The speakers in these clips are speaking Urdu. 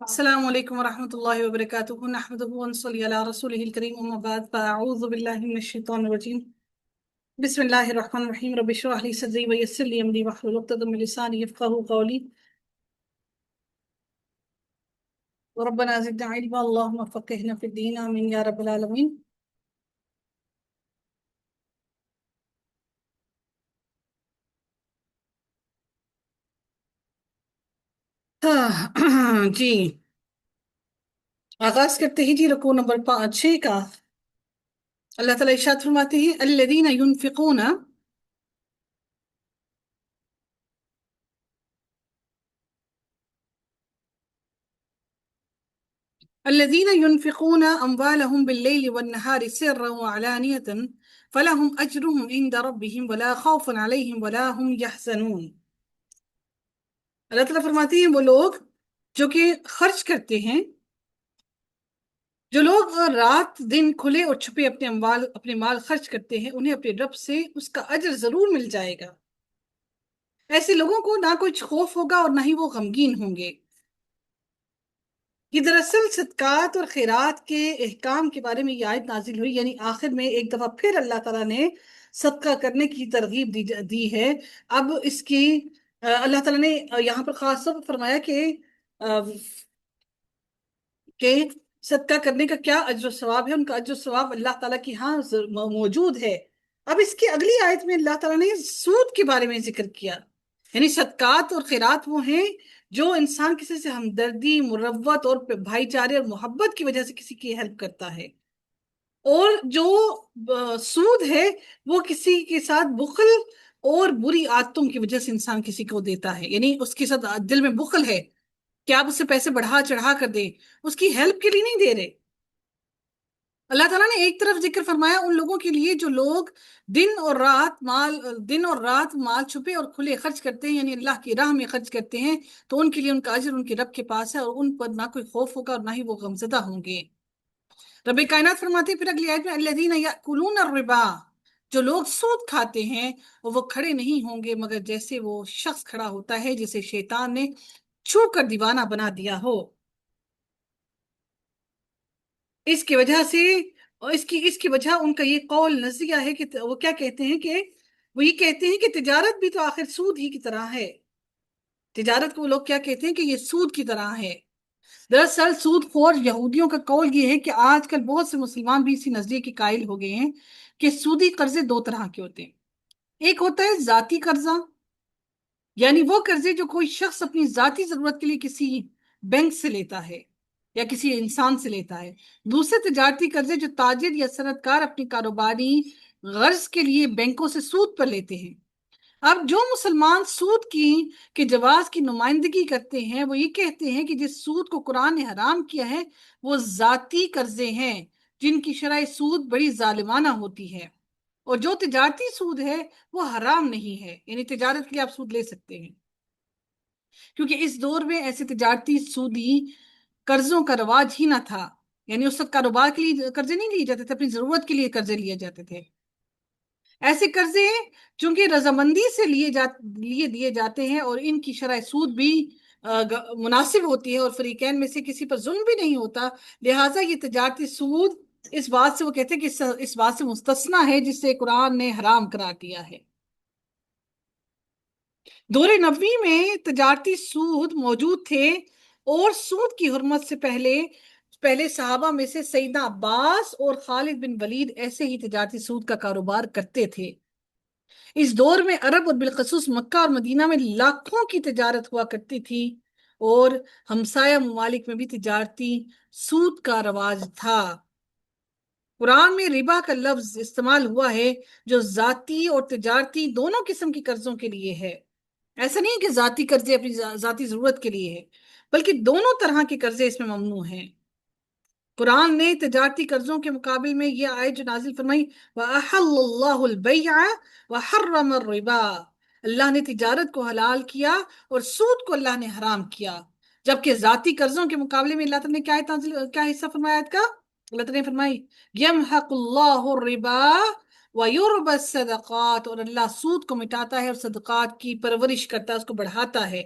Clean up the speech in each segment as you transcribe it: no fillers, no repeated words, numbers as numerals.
السلام عليكم ورحمة الله وبركاته. نحمده ونصلي على رسوله الكريم، أما بعد فأعوذ بالله من الشيطان الرجيم. بسم الله الرحمن الرحيم. رب اشرح لي صدري ويسر لي أمري واحلل عقدة من لساني يفقهوا قولي. وربنا زدنا علما، اللهم فقهنا في الدين، آمين يا رب العالمين. جی، آغاز کرتے ہی جی رکوع نمبر 6 کا اللہ تعالیٰ ارشاد فرماتے ہیں الذین ينفقون الذين ينفقون أموالهم بالليل والنهار سرا وعلانية فلهم أجرهم عند ربهم ولا خوف عليهم ولا هم يحزنون. اللہ تعالیٰ فرماتے ہیں وہ لوگ جو کہ خرچ کرتے ہیں، جو لوگ رات دن کھلے اور چھپے اپنے مال خرچ کرتے ہیں، انہیں اپنے رب سے اس کا اجر ضرور مل جائے گا. ایسے لوگوں کو نہ کوئی خوف ہوگا اور نہ ہی وہ غمگین ہوں گے. یہ دراصل صدقات اور خیرات کے احکام کے بارے میں یہ آیت نازل ہوئی، یعنی آخر میں ایک دفعہ پھر اللہ تعالیٰ نے صدقہ کرنے کی ترغیب دی ہے. اب اس کی اللہ تعالیٰ نے یہاں پر خاص طور پر فرمایا کہ صدقہ کرنے کا کیا اجر و ثواب ہے. ان کا اجر و ثواب اللہ تعالیٰ کی ہاں موجود ہے. اب اس کی اگلی آیت میں اللہ تعالیٰ نے سود کے بارے میں ذکر کیا، یعنی صدقات اور خیرات وہ ہیں جو انسان کسی سے ہمدردی، مروت اور بھائی چارے اور محبت کی وجہ سے کسی کی ہیلپ کرتا ہے، اور جو سود ہے وہ کسی کے ساتھ بخل اور بری عادتوں کی وجہ سے انسان کسی کو دیتا ہے، یعنی اس کے ساتھ دل میں بخل ہے کہ آپ اسے پیسے بڑھا چڑھا کر دیں، اس کی ہیلپ کے لیے نہیں دے رہے. اللہ تعالیٰ نے ایک طرف ذکر فرمایا ان لوگوں کے لیے جو لوگ دن اور رات مال چھپے اور کھلے خرچ کرتے ہیں، یعنی اللہ کی راہ میں خرچ کرتے ہیں، تو ان کے لیے ان کا اجر ان کے رب کے پاس ہے اور ان پر نہ کوئی خوف ہوگا اور نہ ہی وہ غمزدہ ہوں گے. رب کائنات فرماتے ہیں پھر اگلی آیت میں الذین یأکلون الربا، جو لوگ سود کھاتے ہیں وہ کھڑے نہیں ہوں گے مگر جیسے وہ شخص کھڑا ہوتا ہے جسے شیطان نے چھو کر دیوانہ بنا دیا ہو. اس کی وجہ سے اور اس کی وجہ ان کا یہ قول نظریہ ہے کہ وہ کیا کہتے ہیں کہ وہ یہ کہتے ہیں کہ تجارت بھی تو آخر سود ہی کی طرح ہے. تجارت کو وہ لوگ کیا کہتے ہیں کہ یہ سود کی طرح ہے. دراصل سود خور یہودیوں کا قول یہ ہے کہ آج کل بہت سے مسلمان بھی اسی نظریے کے قائل ہو گئے ہیں کہ سودی قرضے دو طرح کے ہوتے ہیں. ایک ہوتا ہے ذاتی قرضہ، یعنی وہ قرضے جو کوئی شخص اپنی ذاتی ضرورت کے لیے کسی بینک سے لیتا ہے یا کسی انسان سے لیتا ہے. دوسرے تجارتی قرضے جو تاجر یا صنعت کار اپنی کاروباری غرض کے لیے بینکوں سے سود پر لیتے ہیں. اب جو مسلمان سود کے جواز کی نمائندگی کرتے ہیں وہ یہ کہتے ہیں کہ جس سود کو قرآن نے حرام کیا ہے وہ ذاتی قرضے ہیں جن کی شرح سود بڑی ظالمانہ ہوتی ہے، اور جو تجارتی سود ہے وہ حرام نہیں ہے، یعنی تجارت کے لیے آپ سود لے سکتے ہیں، کیونکہ اس دور میں ایسے تجارتی سودی قرضوں کا رواج ہی نہ تھا. یعنی اس وقت کاروبار کے لیے قرضے نہیں لیے جاتے تھے، اپنی ضرورت کے لیے قرضے لیے جاتے تھے. ایسے قرضے چونکہ رضامندی سے دیے جاتے ہیں اور ان کی شرح سود بھی مناسب ہوتی ہے اور فریقین میں سے کسی پر ظلم بھی نہیں ہوتا، لہٰذا یہ تجارتی سود اس بات سے وہ کہتے ہیں کہ اس بات سے مستثنیٰ ہے جس سے قرآن نے حرام قرار دیا ہے. دور نبوی میں تجارتی سود موجود تھے اور سود کی حرمت سے پہلے صحابہ میں سے سیدنا عباس اور خالد بن ولید ایسے ہی تجارتی سود کا کاروبار کرتے تھے. اس دور میں عرب اور بالخصوص مکہ اور مدینہ میں لاکھوں کی تجارت ہوا کرتی تھی اور ہمسایہ ممالک میں بھی تجارتی سود کا رواج تھا. قرآن میں ربا کا لفظ استعمال ہوا ہے جو ذاتی اور تجارتی دونوں قسم کے قرضوں کے لیے ہے. ایسا نہیں کہ ذاتی قرضے اپنی ذاتی ضرورت کے لیے ہے، بلکہ دونوں طرح کے قرضے اس میں ممنوع ہیں. قرآن نے تجارتی قرضوں کے مقابل میں یہ آیت جو نازل فرمائی وَأَحَلَّ اللَّهُ الْبَيْعَ وَحَرَّمَ الرِّبَا، اللہ نے تجارت کو حلال کیا اور سود کو اللہ نے حرام کیا. جبکہ ذاتی قرضوں کے مقابلے میں اللہ تعالیٰ نے کیا حصہ فرمایا آیت کا؟ اللہ تعالیٰ نے فرمائی يَمْحَقُ اللَّهُ الرِّبَا وَيُرْبَ الصَّدَقَاتِ، اور اللہ سود کو مٹاتا ہے اور صدقات کی پرورش کرتا ہے، اس کو بڑھاتا ہے.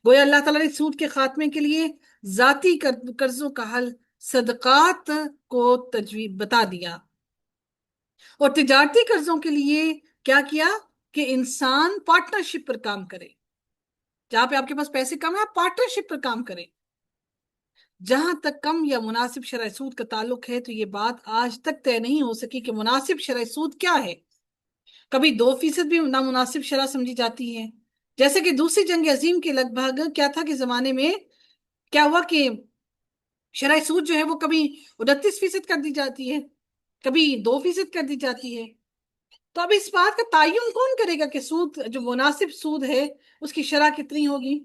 گویا اللہ تعالیٰ نے سود کے خاتمے کے لیے ذاتی قرضوں کا حل صدقات کو تجویز بتا دیا، اور تجارتی قرضوں کے لیے کیا کیا کہ انسان پارٹنرشپ پر کام کرے، جہاں پہ آپ کے پاس پیسے کم ہیں آپ پارٹنرشپ پر کام کریں۔ جہاں تک کم یا مناسب شرح سود کا تعلق ہے تو یہ بات آج تک طے نہیں ہو سکی کہ مناسب شرح سود کیا ہے۔ کبھی 2% بھی نامناسب شرح سمجھی جاتی ہے، جیسے کہ دوسری جنگ عظیم کے لگ بھگ کیا تھا کہ زمانے میں کیا ہوا کہ شرح سود جو ہے وہ کبھی 29% کر دی جاتی ہے، کبھی 2% کر دی جاتی ہے۔ تو اب اس بات کا تعین کون کرے گا کہ سود جو مناسب سود ہے اس کی شرح کتنی ہوگی؟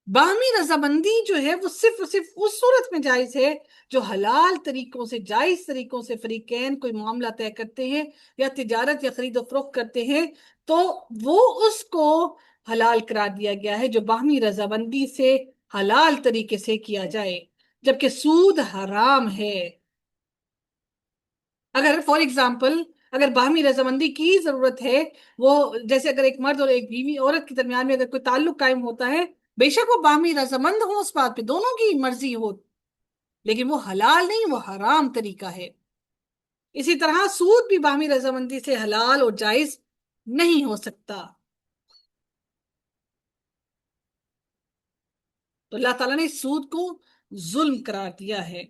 باہمی رضامندی جو ہے وہ صرف اور صرف اس صورت میں جائز ہے جو حلال طریقوں سے، جائز طریقوں سے فریقین کوئی معاملہ طے کرتے ہیں یا تجارت یا خرید و فروخت کرتے ہیں تو وہ اس کو حلال قرار دیا گیا ہے، جو باہمی رضامندی سے حلال طریقے سے کیا جائے، جبکہ سود حرام ہے۔ اگر فار ایگزامپل اگر باہمی رضامندی کی ضرورت ہے، وہ جیسے اگر ایک مرد اور ایک بیوی عورت کے درمیان میں اگر کوئی تعلق قائم ہوتا ہے، بے شک وہ باہمی رضامند ہو، اس بات پہ دونوں کی مرضی ہو، لیکن وہ حلال نہیں، وہ حرام طریقہ ہے۔ اسی طرح سود بھی باہمی رضامندی سے حلال اور جائز نہیں ہو سکتا۔ تو اللہ تعالیٰ نے سود کو ظلم قرار دیا ہے۔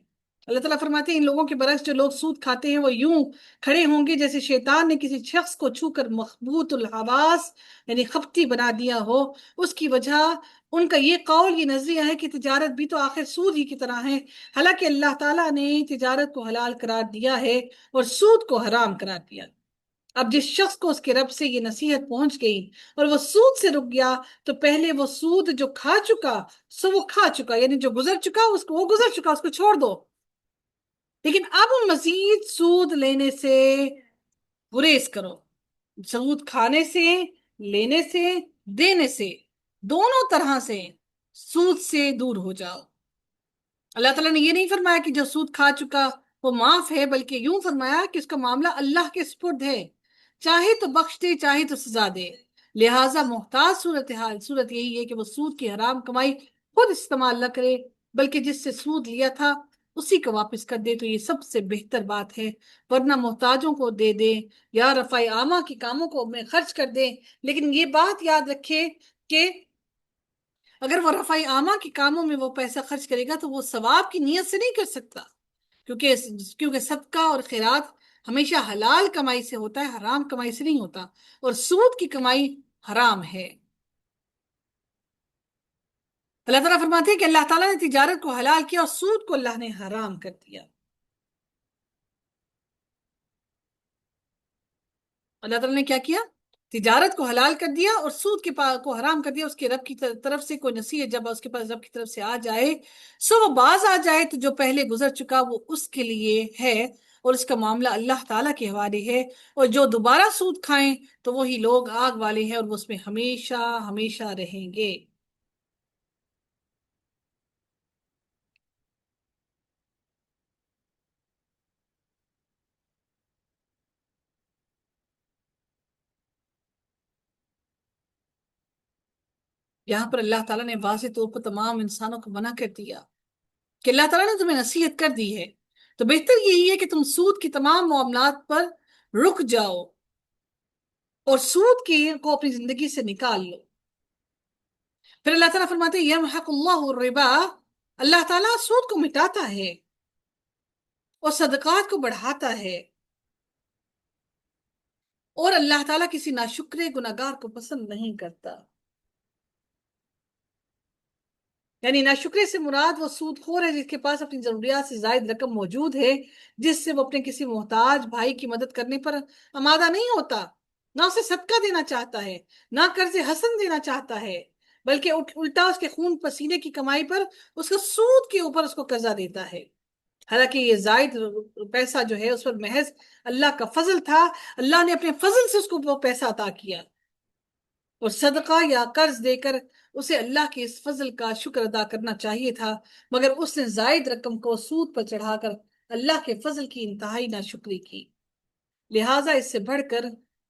اللہ تعالیٰ فرماتے ہیں ان لوگوں کے برعکس جو لوگ سود کھاتے ہیں وہ یوں کھڑے ہوں گے جیسے شیطان نے کسی شخص کو چھو کر مخبوط الحواس یعنی خپتی بنا دیا ہو۔ اس کی وجہ ان کا یہ قول، یہ نظریہ ہے کہ تجارت بھی تو آخر سود ہی کی طرح ہے، حالانکہ اللہ تعالیٰ نے تجارت کو حلال قرار دیا ہے اور سود کو حرام قرار دیا۔ اب جس شخص کو اس کے رب سے یہ نصیحت پہنچ گئی اور وہ سود سے رک گیا تو پہلے وہ سود جو کھا چکا سو وہ کھا چکا، یعنی جو گزر چکا اس کو، وہ گزر چکا، اس کو چھوڑ دو، لیکن اب مزید سود لینے سے گریز کرو۔ سود کھانے سے، لینے سے، دینے سے، دونوں طرح سے سود سے دور ہو جاؤ۔ اللہ تعالیٰ نے یہ نہیں فرمایا کہ جو سود کھا چکا وہ معاف ہے، بلکہ یوں فرمایا کہ اس کا معاملہ اللہ کے سپرد ہے، چاہے تو بخش دے چاہے تو سزا دے۔ لہٰذا محتاط صورت یہی ہے کہ وہ سود کی حرام کمائی خود استعمال نہ کرے، بلکہ جس سے سود لیا تھا اسی کو واپس کر دے تو یہ سب سے بہتر بات ہے، ورنہ محتاجوں کو دے دے یا رفع عامہ کے کاموں کو میں خرچ کر دے۔ لیکن یہ بات یاد رکھے کہ اگر وہ رفع عامہ کے کاموں میں وہ پیسہ خرچ کرے گا تو وہ ثواب کی نیت سے نہیں کر سکتا، کیونکہ صدقہ اور خیرات ہمیشہ حلال کمائی سے ہوتا ہے، حرام کمائی سے نہیں ہوتا، اور سود کی کمائی حرام ہے۔ اللہ تعالیٰ فرماتے ہیں کہ اللہ تعالیٰ نے تجارت کو حلال کیا اور سود کو اللہ نے حرام کر دیا۔ اللہ تعالیٰ نے کیا کیا؟ تجارت کو حلال کر دیا اور سود کو حرام کر دیا۔ اس کے رب کی طرف سے کوئی نصیحت جب اس کے پاس رب کی طرف سے آ جائے سو وہ باز آ جائے تو جو پہلے گزر چکا وہ اس کے لیے ہے اور اس کا معاملہ اللہ تعالیٰ کے حوالے ہے، اور جو دوبارہ سود کھائیں تو وہی لوگ آگ والے ہیں اور وہ اس میں ہمیشہ ہمیشہ رہیں گے۔ یہاں پر اللہ تعالیٰ نے واضح طور پر تمام انسانوں کو منع کر دیا کہ اللہ تعالیٰ نے تمہیں نصیحت کر دی ہے تو بہتر یہی ہے کہ تم سود کی تمام معاملات پر رک جاؤ اور سود کی کو اپنی زندگی سے نکال لو۔ پھر اللہ تعالیٰ فرماتے ہیں یمحق اللہ الربا، اللہ تعالیٰ سود کو مٹاتا ہے اور صدقات کو بڑھاتا ہے، اور اللہ تعالیٰ کسی ناشکرے گناہگار کو پسند نہیں کرتا۔ یعنی ناشکرے سے مراد وہ سود خور ہے جس کے پاس اپنی ضروریات سے زائد رقم موجود ہے، جس سے وہ اپنے کسی محتاج بھائی کی مدد کرنے پر آمادہ نہیں ہوتا، نہ اسے صدقہ دینا چاہتا ہے، نہ قرض حسن دینا چاہتا ہے، بلکہ الٹا اس کے خون پسینے کی کمائی پر اس کا سود کے اوپر اس کو قرضہ دیتا ہے، حالانکہ یہ زائد پیسہ جو ہے اس پر محض اللہ کا فضل تھا، اللہ نے اپنے فضل سے اس کو وہ پیسہ عطا کیا، اور صدقہ یا قرض دے کر اسے اللہ کے اس فضل کا شکر ادا کرنا چاہیے تھا، مگر اس نے زائد رقم کو سود پر چڑھا کر اللہ کے فضل کی انتہائی ناشکری کی۔ لہٰذا اس سے بڑھ کر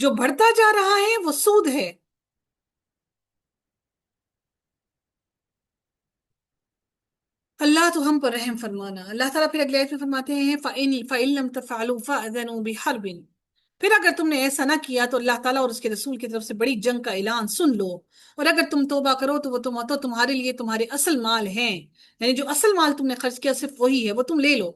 جو بڑھتا جا رہا ہے وہ سود ہے۔ اللہ تو ہم پر رحم فرمانا۔ اللہ تعالیٰ پھر اگلے آیت میں فرماتے ہیں فَإِن لَمْ تَفْعَلُوا فَأْذَنُوا بِحَرْبٍ، پھر اگر تم نے ایسا نہ کیا تو اللہ تعالیٰ اور اس کے رسول کی طرف سے بڑی جنگ کا اعلان سن لو، اور اگر تم توبہ کرو تو وہ تو تمہارے لیے تمہارے اصل مال ہیں، یعنی جو اصل مال تم نے خرچ کیا صرف وہی ہے، وہ تم لے لو،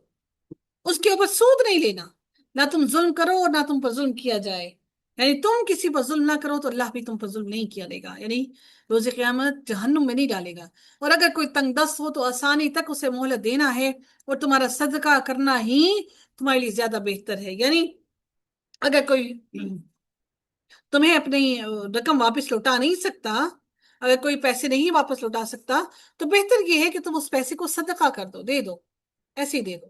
اس کے اوپر سود نہیں لینا، نہ تم ظلم کرو اور نہ تم پر ظلم کیا جائے، یعنی تم کسی پر ظلم نہ کرو تو اللہ بھی تم پر ظلم نہیں کیا دے گا، یعنی روز قیامت جہنم میں نہیں ڈالے گا۔ اور اگر کوئی تنگ دست ہو تو آسانی تک اسے مہلت دینا ہے، اور تمہارا صدقہ کرنا ہی تمہارے لیے زیادہ بہتر ہے، یعنی اگر کوئی تمہیں اپنی رقم واپس لوٹا نہیں سکتا، اگر کوئی پیسے نہیں واپس لوٹا سکتا، تو بہتر یہ ہے کہ تم اس پیسے کو صدقہ کر دو، دے دو، ایسے ہی دے دو۔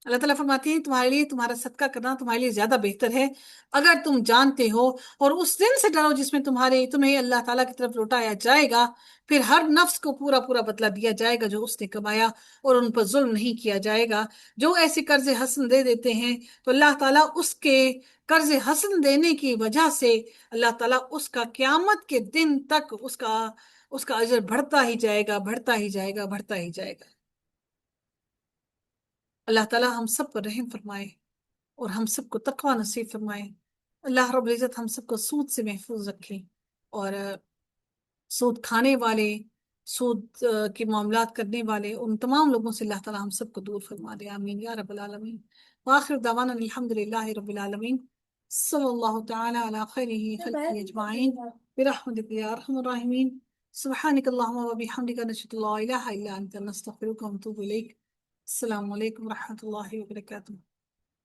اللہ تعالیٰ فرماتے ہیں تمہارے لیے تمہارا صدقہ کرنا تمہارے لیے زیادہ بہتر ہے اگر تم جانتے ہو، اور اس دن سے ڈرو جس میں تمہیں اللہ تعالیٰ کی طرف لوٹایا جائے گا، پھر ہر نفس کو پورا پورا بدلہ دیا جائے گا جو اس نے کمایا، اور ان پر ظلم نہیں کیا جائے گا۔ جو ایسے قرض حسن دے دیتے ہیں تو اللہ تعالیٰ اس کے قرض حسن دینے کی وجہ سے اللہ تعالیٰ اس کا قیامت کے دن تک اس کا اجر بڑھتا ہی جائے گا، بڑھتا ہی جائے گا، بڑھتا ہی جائے گا۔ اللہ تعالیٰ ہم سب پر رحم فرمائے اور ہم سب کو تقوی نصیب فرمائے۔ اللہ رب العزت ہم سب کو سود سے محفوظ رکھے، اور سود کھانے والے، سود کے معاملات کرنے والے، ان تمام لوگوں سے اللہ تعالیٰ ہم سب کو دور فرما دے، آمین یا رب العالمین۔ وآخر دعوانا الحمد للہ رب العالمین، صلی اللہ تعالی علی خیرہ خلقہ اجمعین، برحمتک یا ارحم الراحمین، سبحانک اللہم وبحمدک، نشہد ان لا الہ الا انت، نستغفرک ونتوب الیک۔ السلام علیکم ورحمۃ اللہ وبرکاتہ۔